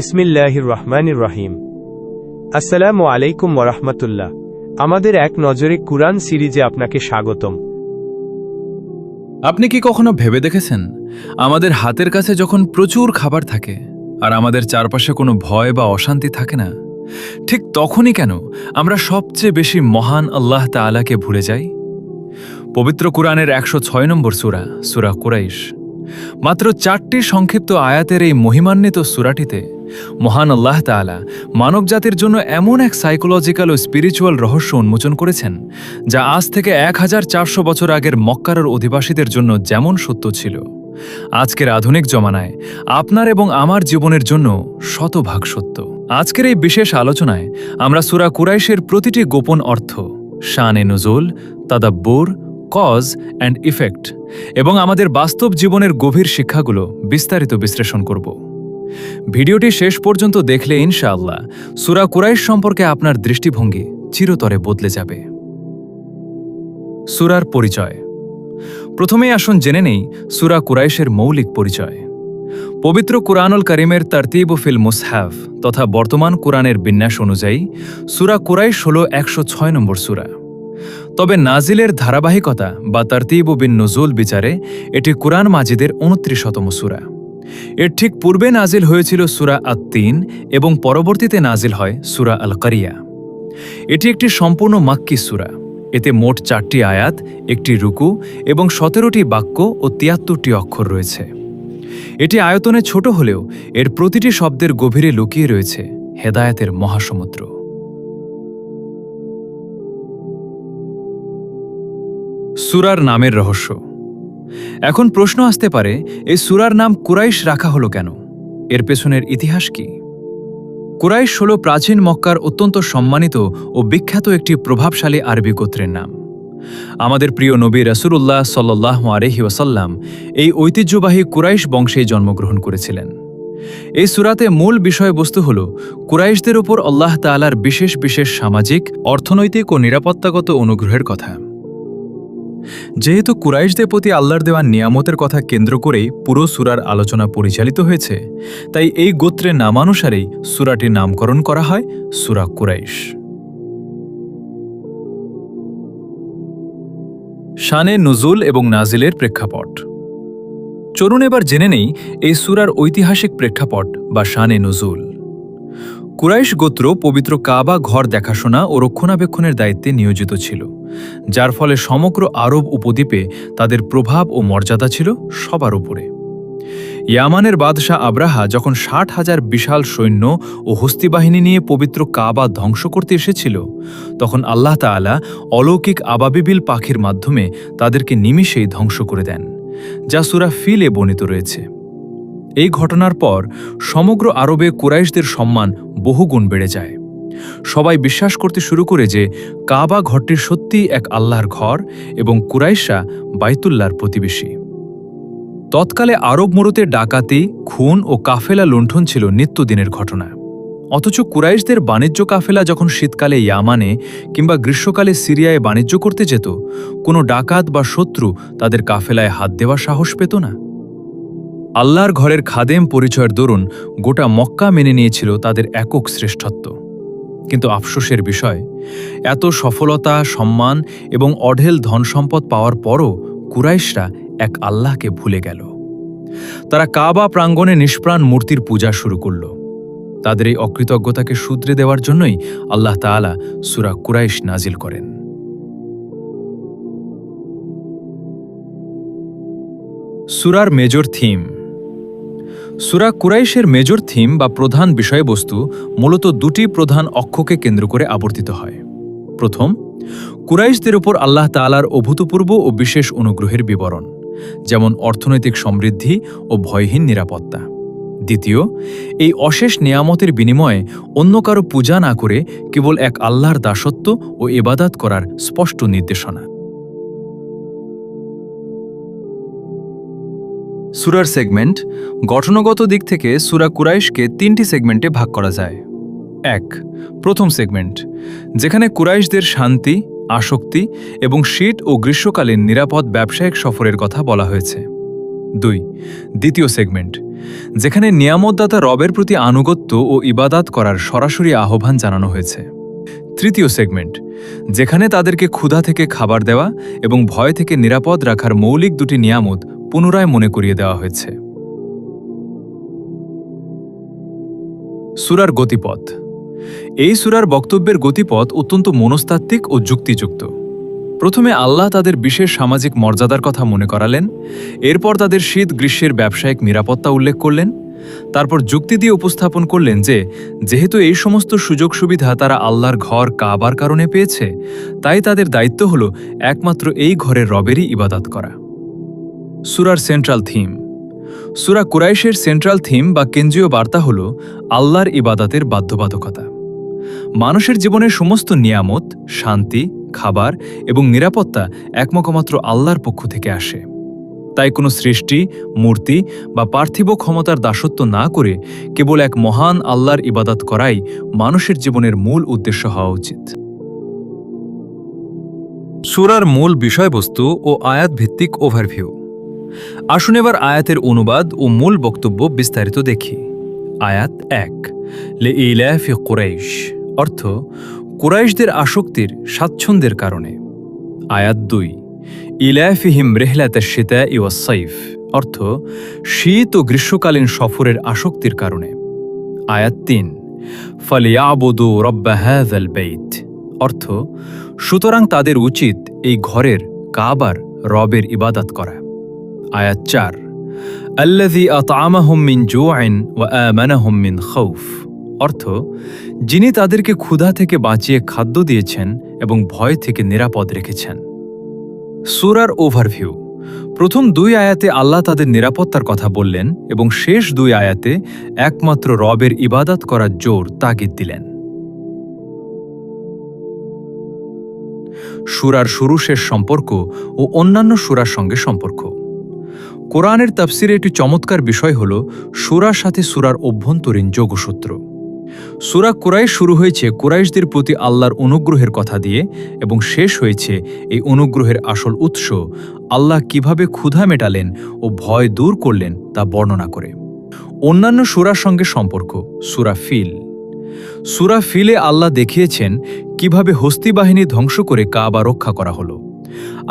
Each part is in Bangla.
বিসমিল্লাহির রহমানির রহিম। আসসালামু আলাইকুম ওয়ারাহমাতুল্লাহ। আমাদের এক নজরে কুরআন সিরিজে আপনাকে স্বাগতম। আপনি কি কখনো ভেবে দেখেছেন, আমাদের হাতের কাছে যখন প্রচুর খাবার থাকে আর আমাদের চারপাশে কোনো ভয় বা অশান্তি থাকে না, ঠিক তখনই কেন আমরা সবচেয়ে বেশি মহান আল্লাহ তাআলাকে ভুলে যাই? পবিত্র কুরআনের ১০৬ নম্বর সূরা, সূরা কুরাইশ, মাত্র ৪টি সংক্ষিপ্ত আয়াতের এই মহিমান্বিত সূরাটিতে মহান আল্লাহ তাআলা মানবজাতির জন্য এমন এক সাইকোলজিক্যাল ও স্পিরিচুয়াল রহস্য উন্মোচন করেছেন, যা আজ থেকে ১৪০০ বছর আগের মক্কার অধিবাসীদের জন্য যেমন সত্য ছিল, আজকের আধুনিক জমানায় আপনার এবং আমার জীবনের জন্য শতভাগ সত্য। আজকের এই বিশেষ আলোচনায় আমরা সূরা কুরাইশের প্রতিটি গোপন অর্থ, শানে নুজুল, তাদাব্বুর, কজ অ্যান্ড ইফেক্ট এবং আমাদের বাস্তব জীবনের গভীর শিক্ষাগুলো বিস্তারিত বিশ্লেষণ করব। ভিডিওটি শেষ পর্যন্ত দেখলে ইনশাআল্লাহ সূরা কুরাইশ সম্পর্কে আপনার দৃষ্টিভঙ্গি চিরতরে বদলে যাবে। সূরার পরিচয়। প্রথমেই আসুন জেনে নেই সূরা কুরাইশের মৌলিক পরিচয়। পবিত্র কুরআনুল কারীমের তারতিব ফিল মুসহাফ তথা বর্তমান কুরআনের বিন্যাস অনুযায়ী সূরা কুরাইশ হল ১০৬ নম্বর সূরা। তবে নাজিলের ধারাবাহিকতা বা তারতিব বিন নুজুল বিচারে এটি কুরআন মাজিদের ২৯তম সূরা। এর ঠিক পূর্বে নাজিল হয়েছিল সূরা আত-তিন এবং পরবর্তীতে নাজিল হয় সূরা আল কারিয়া। এটি একটি সম্পূর্ণ মাক্কি সূরা। এতে মোট ৪টি আয়াত, একটি রুকু এবং ১৭টি বাক্য ও ৭৩টি অক্ষর রয়েছে। এটি আয়তনে ছোট হলেও এর প্রতিটি শব্দের গভীরে লুকিয়ে রয়েছে হেদায়েতের মহাসমুদ্র। সূরার নামের রহস্য। এখন প্রশ্ন আসতে পারে, এই সূরার নাম কুরাইশ রাখা হলো কেন? এর পেছনের ইতিহাস কি? কুরাইশ হল প্রাচীন মক্কার অত্যন্ত সম্মানিত ও বিখ্যাত একটি প্রভাবশালী আরবি গোত্রের নাম। আমাদের প্রিয় নবী রাসূলুল্লাহ সাল্লাল্লাহু আলাইহি ওয়াসাল্লাম এই ঐতিহ্যবাহী কুরাইশ বংশেই জন্মগ্রহণ করেছিলেন। এই সূরাতে মূল বিষয়বস্তু হল কুরাইশদের উপর আল্লাহ তাআলার বিশেষ বিশেষ সামাজিক, অর্থনৈতিক ও নিরাপত্তাগত অনুগ্রহের কথা। যেহেতু কুরাইশদের প্রতি আল্লাহর দেওয়া নিয়ামতের কথা কেন্দ্র করেই পুরো সূরার আলোচনা পরিচালিত হয়েছে, তাই এই গোত্রের নামানুসারেই সূরাটির নামকরণ করা হয় সূরা কুরাইশ। শানে নুজুল এবং নাজিলের প্রেক্ষাপট। চলুন এবার জেনে নেই এই সূরার ঐতিহাসিক প্রেক্ষাপট বা শানে নুজুল। কুরাইশ গোত্র পবিত্র কাবা ঘর দেখাশোনা ও রক্ষণাবেক্ষণের দায়িত্বে নিয়োজিত ছিল, যার ফলে সমগ্র আরব উপদ্বীপে তাদের প্রভাব ও মর্যাদা ছিল সবার উপরে। ইয়ামানের বাদশাহ আব্রাহা যখন ৬০,০০০ বিশাল সৈন্য ও হস্তিবাহিনী নিয়ে পবিত্র কাবা ধ্বংস করতে এসেছিল, তখন আল্লাহ তাআলা অলৌকিক আবাবিল পাখির মাধ্যমে তাদেরকে নিমিষেই ধ্বংস করে দেন, যা সূরা ফিলে বর্ণিত রয়েছে। এই ঘটনার পর সমগ্র আরবে কুরাইশদের সম্মান বহুগুণ বেড়ে যায়। সবাই বিশ্বাস করতে শুরু করে যে কাবা ঘরটি সত্যিই এক আল্লাহর ঘর এবং কুরাইশরা বাইতুল্লাহর প্রতিবেশী। তৎকালে আরব মরুতে ডাকাতি, খুন ও কাফেলা লুণ্ঠন ছিল নিত্যদিনের ঘটনা। অথচ কুরাইশদের বাণিজ্য কাফেলা যখন শীতকালে ইয়ামানে কিংবা গ্রীষ্মকালে সিরিয়ায় বাণিজ্য করতে যেত, কোনো ডাকাত বা শত্রু তাদের কাফেলায় হাত দেওয়ার সাহস পেত না। আল্লাহর ঘরের খাদেম পরিচয়ের দরুন গোটা মক্কা মেনে নিয়েছিল তাদের একক শ্রেষ্ঠত্ব। কিন্তু আফসোসের বিষয়, এত সফলতা, সম্মান এবং অঢেল ধনসম্পদ পাওয়ার পরও কুরাইশরা এক আল্লাহকে ভুলে গেল। তারা কাবা প্রাঙ্গণে নিষ্প্রাণ মূর্তির পূজা শুরু করল। তাদের এই অকৃতজ্ঞতাকে শুধরে দেওয়ার জন্যই আল্লাহ তাআলা সূরা কুরাইশ নাজিল করেন। সূরার মেজর থিম। সূরা কুরাইশের মেজর থিম বা প্রধান বিষয়বস্তু মূলত দুটি প্রধান অক্ষকে কেন্দ্র করে আবর্তিত হয়। প্রথম, কুরাইশদের উপর আল্লাহ তাআলার অভূতপূর্ব ও বিশেষ অনুগ্রহের বিবরণ, যেমন অর্থনৈতিক সমৃদ্ধি ও ভয়হীন নিরাপত্তা। দ্বিতীয়, এই অশেষ নেয়ামতের বিনিময়ে অন্য কারো পূজা না করে কেবল এক আল্লাহর দাসত্ব ও ইবাদত করার স্পষ্ট নির্দেশনা। সূরার সেগমেন্ট। গঠনগত দিক থেকে সূরা কুরাইশকে ৩টি সেগমেন্টে ভাগ করা যায়। ১. প্রথম সেগমেন্ট, যেখানে কুরাইশদের শান্তি, আসক্তি এবং শীত ও গ্রীষ্মকালীন নিরাপদ ব্যবসায়িক সফরের কথা বলা হয়েছে। ২. দ্বিতীয় সেগমেন্ট, যেখানে নিয়ামতদাতা রবের প্রতি আনুগত্য ও ইবাদাত করার সরাসরি আহ্বান জানানো হয়েছে। তৃতীয় সেগমেন্ট, যেখানে তাদেরকে ক্ষুধা থেকে খাবার দেওয়া এবং ভয় থেকে নিরাপদ রাখার মৌলিক দুটি নিয়ামত পুনরায় মনে করিয়ে দেওয়া হয়েছে। সূরার গতিপথ। এই সূরার বক্তব্যের গতিপথ অত্যন্ত মনস্তাত্ত্বিক ও যুক্তিযুক্ত। প্রথমে আল্লাহ তাদের বিশেষ সামাজিক মর্যাদার কথা মনে করালেন, এরপর তাদের শীত গ্রীষ্মের ব্যবসায়িক নিরাপত্তা উল্লেখ করলেন, তারপর যুক্তি দিয়ে উপস্থাপন করলেন যে যেহেতু এই সমস্ত সুযোগ সুবিধা তারা আল্লাহর ঘর কাবার কারণে পেয়েছে, তাই তাদের দায়িত্ব হল একমাত্র এই ঘরের রবেরই ইবাদত করা। সূরার সেন্ট্রাল থিম। সূরা কুরাইশের সেন্ট্রাল থিম বা কেন্দ্রীয় বার্তা হল আল্লাহর ইবাদতের বাধ্যবাধকতা। মানুষের জীবনের সমস্ত নিয়ামত, শান্তি, খাবার এবং নিরাপত্তা একমাত্র আল্লাহর পক্ষ থেকে আসে। তাই কোনো সৃষ্টি, মূর্তি বা পার্থিব ক্ষমতার দাসত্ব না করে কেবল এক মহান আল্লাহর ইবাদত করাই মানুষের জীবনের মূল উদ্দেশ্য হওয়া উচিত। সূরার মূল বিষয়বস্তু ও আয়াত ভিত্তিক ওভারভিউ। আসুন এবার আয়াতের অনুবাদ ও মূল বক্তব্য বিস্তারিত দেখি। আয়াত ১, লিইলাফি কুরাইশ, অর্থ কুরাইশদের আসক্তির স্বাচ্ছন্দ্যের কারণে। আয়াত ২, ইলাফিহিম রিহলাতাশ শিতাই ওয়াস সাইফ, অর্থ শীত ও গ্রীষ্মকালীন সফরের আসক্তির কারণে। আয়াত ৩, ফালিয়াবুদু রব্ব হাযাল বাইত, অর্থ সুতরাং তাদের উচিত এই ঘরের কাবার রবের ইবাদত করা। আয়াত ৪, আল্লাযী আত'আমাহুম মিন জু'ইন ওয়া আমানাহুম মিন খাউফ, অর্থ যিনি তাদেরকে ক্ষুধা থেকে বাঁচিয়ে খাদ্য দিয়েছেন এবং ভয় থেকে নিরাপদ রেখেছেন। সূরার ওভারভিউ। প্রথম ২ আয়াতে আল্লাহ তাদের নিরাপত্তার কথা বললেন এবং শেষ ২ আয়াতে একমাত্র রবের ইবাদত করার জোর তাগিদ দিলেন। সূরার শুরু শেষ সম্পর্ক ও অন্যান্য সূরার সঙ্গে সম্পর্ক। কোরআনের তাফসিরে একটি চমৎকার বিষয় হল সূরার সাথে সূরার অভ্যন্তরীণ যোগসূত্র। সূরা কুরাইশ শুরু হয়েছে কুরাইশদের প্রতি আল্লাহর অনুগ্রহের কথা দিয়ে এবং শেষ হয়েছে এই অনুগ্রহের আসল উৎস আল্লাহ কিভাবে ক্ষুধা মেটালেন ও ভয় দূর করলেন তা বর্ণনা করে। অন্যান্য সূরার সঙ্গে সম্পর্ক। সূরা ফিল। সূরা ফিলে আল্লাহ দেখিয়েছেন কিভাবে হস্তি বাহিনী ধ্বংস করে কাবা রক্ষা করা হলো,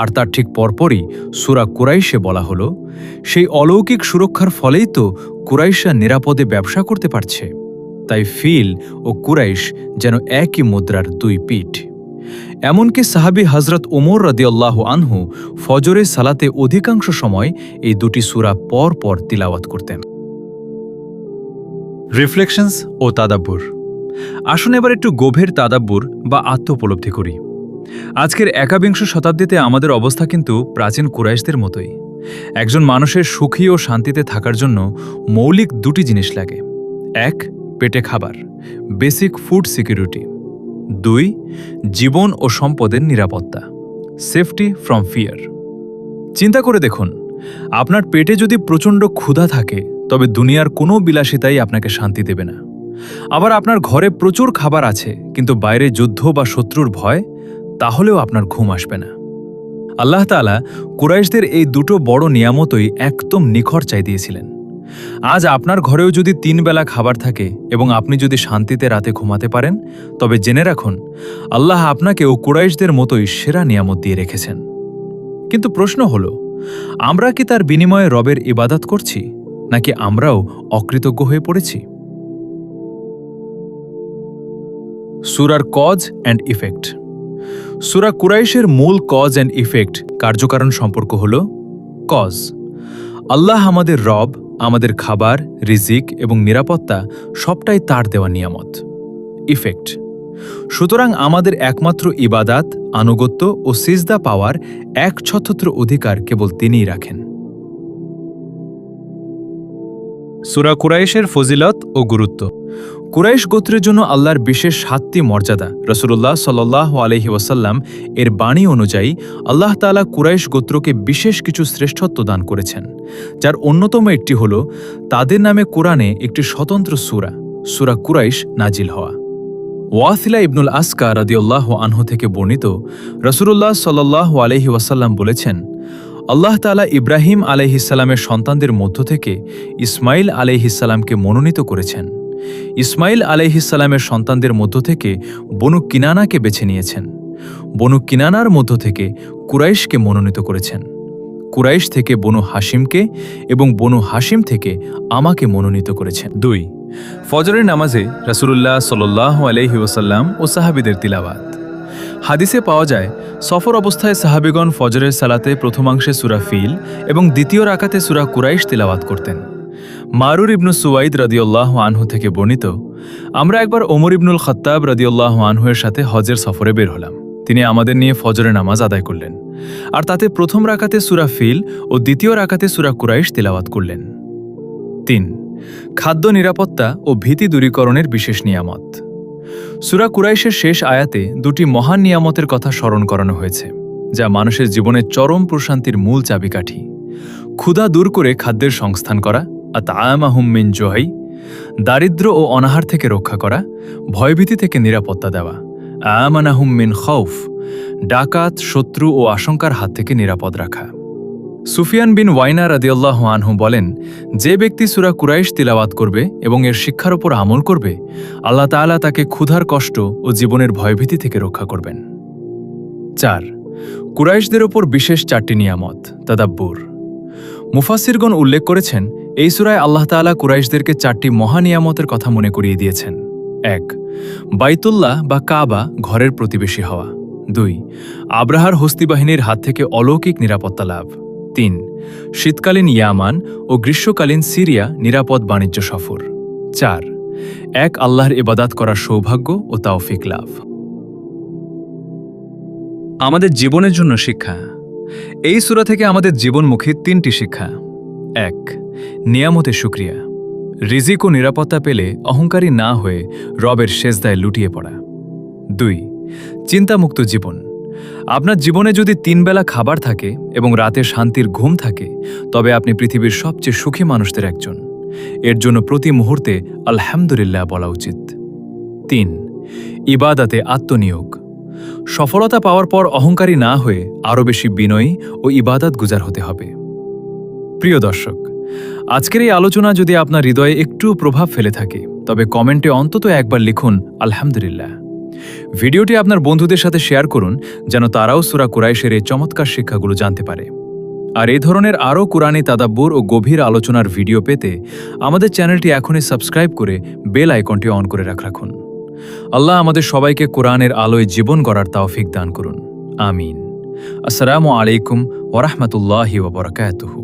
আর তার ঠিক পরপরই সূরা কুরাইশে বলা হলো সেই অলৌকিক সুরক্ষার ফলেই তো কুরাইশরা নিরাপদে ব্যবসা করতে পারছে। তাই ফিল ও কুরাইশ যেন একই মুদ্রার ২ পিঠ। এমনকি সাহাবী হযরত ওমর রাদিয়াল্লাহু আনহু ফজরের সালাতে অধিকাংশ সময় এই দুটি সূরা পর পর তিলাওয়াত করতেন। রিফ্লেকশনস ও তাদাব্বুর। আসুন এবার একটু গভীর তাদাব্বুর বা আত্মোপলব্ধি করি। আজকের ১বিংশ শতাব্দীতে আমাদের অবস্থা কিন্তু প্রাচীন কুরাইশদের মতোই। একজন মানুষের সুখী ও শান্তিতে থাকার জন্য মৌলিক ২টি জিনিস লাগে। ১, পেটে খাবার, বেসিক ফুড সিকিউরিটি। ২, জীবন ও সম্পদের নিরাপত্তা, সেফটি ফ্রম ফিয়ার। চিন্তা করে দেখুন, আপনার পেটে যদি প্রচণ্ড ক্ষুধা থাকে তবে দুনিয়ার কোনো বিলাসিতাই আপনাকে শান্তি দেবে না। আবার আপনার ঘরে প্রচুর খাবার আছে কিন্তু বাইরে যুদ্ধ বা শত্রুর ভয়, তাহলেও আপনার ঘুম আসবে না। আল্লাহ তাআলা কুরাইশদের এই দুটো বড় নিয়ামতই একদম নিখরচায় দিয়েছিলেন। আজ আপনার ঘরেও যদি ৩ বেলা খাবার থাকে এবং আপনি যদি শান্তিতে রাতে ঘুমাতে পারেন, তবে জেনে রাখুন আল্লাহ আপনাকেও কুরাইশদের মতোই সেরা নিয়ামত দিয়ে রেখেছেন। কিন্তু প্রশ্ন হল, আমরা কি তার বিনিময়ে রবের ইবাদত করছি, নাকি আমরাও অকৃতজ্ঞ হয়ে পড়েছি? সূরার কজ অ্যান্ড ইফেক্ট। সূরা কুরাইশের মূল কজ অ্যান্ড ইফেক্ট কার্যকারণ সম্পর্ক হল কজ। আল্লাহ আমাদের রব, আমাদের খাবার, রিজিক এবং নিরাপত্তা সবটাই তার দেওয়া নিয়ামত। ইফেক্ট। সুতরাং আমাদের একমাত্র ইবাদাত, আনুগত্য ও সিজদা পাওয়ার একছত্র অধিকার কেবল তিনিই রাখেন। সূরা কুরাইশের ফজিলত ও গুরুত্ব। কুরাইশ গোত্রের জন্য আল্লাহর বিশেষ ৭টি মর্যাদা। রাসূলুল্লাহ সাল্লাল্লাহু আলাইহি ওয়াসাল্লাম এর বাণী অনুযায়ী আল্লাহ তাআলা কুরাইশ গোত্রকে বিশেষ কিছু শ্রেষ্ঠত্ব দান করেছেন, যার অন্যতম একটি হল তাদের নামে কোরআনে একটি স্বতন্ত্র সূরা, সূরা কুরাইশ নাজিল হওয়া। ওয়াসিলা ইবনুল আসকা রাদিয়াল্লাহু আনহু থেকে বর্ণিত, রাসূলুল্লাহ সাল্লাল্লাহু আলাইহি ওয়াসাল্লাম বলেছেন, আল্লাহ তাআলা ইব্রাহিম আলাইহিসসালামের সন্তানদের মধ্য থেকে ইসমাইল আলাইহিসসালামকে মনোনীত করেছেন। ইসমাইল আলাইহিসসালামের সন্তানদের মধ্য থেকে বনু কিনানাকে বেছে নিয়েছেন। বনু কিনানার মধ্য থেকে কুরাইশকে মনোনীত করেছেন। কুরাইশ থেকে বনু হাশিমকে এবং বনু হাশিম থেকে আমাকে মনোনীত করেছেন। 2 ফজরের নামাজে রাসূলুল্লাহ সাল্লাল্লাহু আলাইহি ওয়াসাল্লাম ও সাহাবীদের তিলাওয়াত। হাদিসে পাওয়া যায়, সফর অবস্থায় সাহাবীগণ ফজরের সালাতে প্রথমাংশে সূরা ফিল এবং দ্বিতীয় রাকাতে সূরা কুরাইশ তিলাওয়াত করতেন। মারুর ইবনু সুওয়াইদ রাদিয়াল্লাহু আনহু থেকে বর্ণিত, আমরা একবার ওমর ইবনুল খাত্তাব রাদিয়াল্লাহু আনহু এর সাথে হজের সফরে বের হলাম। তিনি আমাদের নিয়ে ফজরের নামাজ আদায় করলেন, আর তাতে প্রথম রাকাতে সূরা ফিল ও দ্বিতীয় রাকাতে সূরা কুরাইশ তিলাওয়াত করলেন। 3 খাদ্য নিরাপত্তা ও ভীতি দূরীকরণের বিশেষ নিয়ামত। সূরা কুরাইশের শেষ আয়াতে 2টি মহান নিয়ামতের কথা স্মরণ করানো হয়েছে, যা মানুষের জীবনের চরম প্রশান্তির মূল চাবিকাঠি। ক্ষুধা দূর করে খাদ্যের সংস্থান করা, আতআমাহুম মিন জুই, দারিদ্র্য ও অনাহার থেকে রক্ষা করা, ভয়ভীতি থেকে নিরাপত্তা দেওয়া, আমানাহুম মিন খাউফ, ডাকাত, শত্রু ও আশঙ্কার হাত থেকে নিরাপদ রাখা। সুফিয়ান বিন ওয়াইনা রাদিয়াল্লাহু আনহু বলেন, যে ব্যক্তি সূরা কুরাইশ তিলাওয়াত করবে এবং এর শিক্ষার উপর আমল করবে, আল্লাহ তাআলা তাকে ক্ষুধার কষ্ট ও জীবনের ভয়ভীতি থেকে রক্ষা করবেন। 4 কুরাইশদের ওপর বিশেষ 4টি নিয়ামত, তাদাব্বুর। মুফাসসিরগণ উল্লেখ করেছেন, এই সূরায় আল্লাহ তাআলা কুরাইশদেরকে 4টি মহা নিয়ামতের কথা মনে করিয়ে দিয়েছেন। 1 বাইতুল্লাহ বা কাবা ঘরের প্রতিবেশী হওয়া। 2 আব্রাহার হস্তিবাহিনীর হাত থেকে অলৌকিক নিরাপত্তা লাভ। 3 শীতকালীন ইয়ামান ও গ্রীষ্মকালীন সিরিয়া নিরাপদ বাণিজ্য সফর। 4 এক আল্লাহর ইবাদত করার সৌভাগ্য ও তাওফিক লাভ। আমাদের জীবনের জন্য শিক্ষা। এই সূরা থেকে আমাদের জীবনমুখী 3টি শিক্ষা। 1 নিয়ামতের শুকরিয়া। রিজিক ও নিরাপত্তা পেলে অহংকারী না হয়ে রবের সেজদায় লুটিয়ে পড়া। 2 চিন্তামুক্ত জীবন। আপনার জীবনে যদি 3 বেলা খাবার থাকে এবং রাতে শান্তির ঘুম থাকে, তবে আপনি পৃথিবীর সবচেয়ে সুখী মানুষদের একজন। এর জন্য প্রতি মুহূর্তে আলহামদুলিল্লাহ বলা উচিত। 3 ইবাদাতে আত্মনিয়োগ। সফলতা পাওয়ার পর অহংকারী না হয়ে আরও বেশি বিনয়ী ও ইবাদত গুজার হতে হবে। প্রিয় দর্শক, আজকের এই আলোচনা যদি আপনার হৃদয়ে একটু প্রভাব ফেলে থাকে, তবে কমেন্টে অন্তত একবার লিখুন আলহামদুলিল্লাহ। ভিডিওটি আপনার বন্ধুদের সাথে শেয়ার করুন, যেন তারাও সূরা কুরাইশের এই চমৎকার শিক্ষাগুলো জানতে পারে। আর এই ধরনের আরও কুরআনী তাদাব্বুর ও গভীর আলোচনার ভিডিও পেতে আমাদের চ্যানেলটি এখনই সাবস্ক্রাইব করে বেল আইকনটি অন করে রাখুন। আল্লাহ আমাদের সবাইকে কোরআনের আলোয় জীবন গড়ার তৌফিক দান করুন। আমিন। আসসালামু আলাইকুম ওয়া রাহমাতুল্লাহি ওয়া বারাকাতুহু।